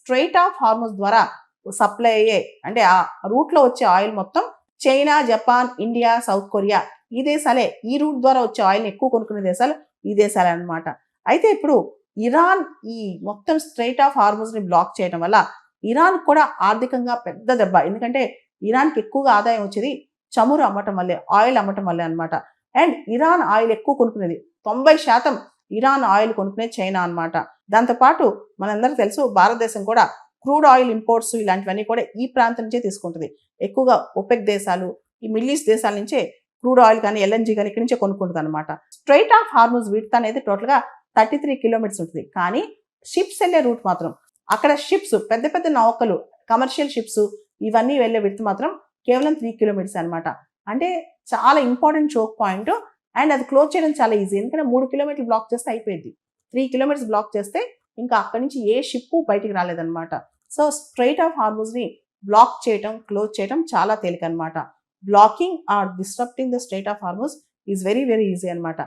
Straight of hormones ద్వారా supply అయ్యే అంటే ఆ రూట్లో వచ్చే ఆయిల్ మొత్తం China, Japan, India, south Korea ఈ దేశాలే. ఈ రూట్ ద్వారా వచ్చే ఆయిల్ని ఎక్కువ కొనుక్కునే దేశాలు ఈ దేశాలే అన్నమాట. అయితే ఇప్పుడు ఇరాన్ ఈ మొత్తం స్ట్రైట్ ఆఫ్ హార్మోన్స్ని బ్లాక్ చేయడం వల్ల ఇరాన్ కూడా ఆర్థికంగా పెద్ద దెబ్బ. ఎందుకంటే ఇరాన్కి ఎక్కువగా ఆదాయం వచ్చేది చమురు అమ్మటం వల్లే, ఆయిల్ అమ్మటం వల్లే అనమాట. అండ్ ఇరాన్ ఆయిల్ ఎక్కువ కొనుక్కునేది 90% ఇరాన్ ఆయిల్ కొనుక్కునేది చైనా అనమాట. దాంతోపాటు మనందరికీ తెలుసు భారతదేశం కూడా క్రూడ్ ఆయిల్ ఇంపోర్ట్స్ ఇలాంటివన్నీ కూడా ఈ ప్రాంతం నుంచే తీసుకుంటుంది. ఎక్కువగా ఒపెక్ దేశాలు, ఈ మిడిల్ ఈస్ట్ దేశాల నుంచే క్రూడ్ ఆయిల్ కానీ ఎల్ఎన్జీ కానీ ఇక్కడి నుంచే కొనుక్కుంటుంది అనమాట. స్ట్రైట్ ఆఫ్ హార్మోన్స్ విడ్త్ అనేది టోటల్గా 33 కిలోమీటర్స్ ఉంటుంది. కానీ షిప్స్ వెళ్ళే రూట్ మాత్రం అక్కడ షిప్స్ పెద్ద పెద్ద నౌకలు, కమర్షియల్ షిప్స్ ఇవన్నీ వెళ్ళే విడ్త్ మాత్రం కేవలం 3 కిలోమీటర్స్ అనమాట. అంటే చాలా ఇంపార్టెంట్ చోక్ పాయింట్. అండ్ అది క్లోజ్ చేయడం చాలా ఈజీ. ఎందుకంటే 3 కిలోమీటర్లు బ్లాక్ చేస్తే అయిపోయింది. 3 కిలోమీటర్స్ బ్లాక్ చేస్తే ఇంకా అక్కడి నుంచి ఏ షిప్ బయటికి రాలేదన్నమాట. సో స్ట్రైట్ ఆఫ్ హార్మోన్స్ని బ్లాక్ చేయడం, క్లోజ్ చేయడం చాలా తేలిక అనమాట. Blocking or disturbing the strait of Hormuz is very very easy అనమాట.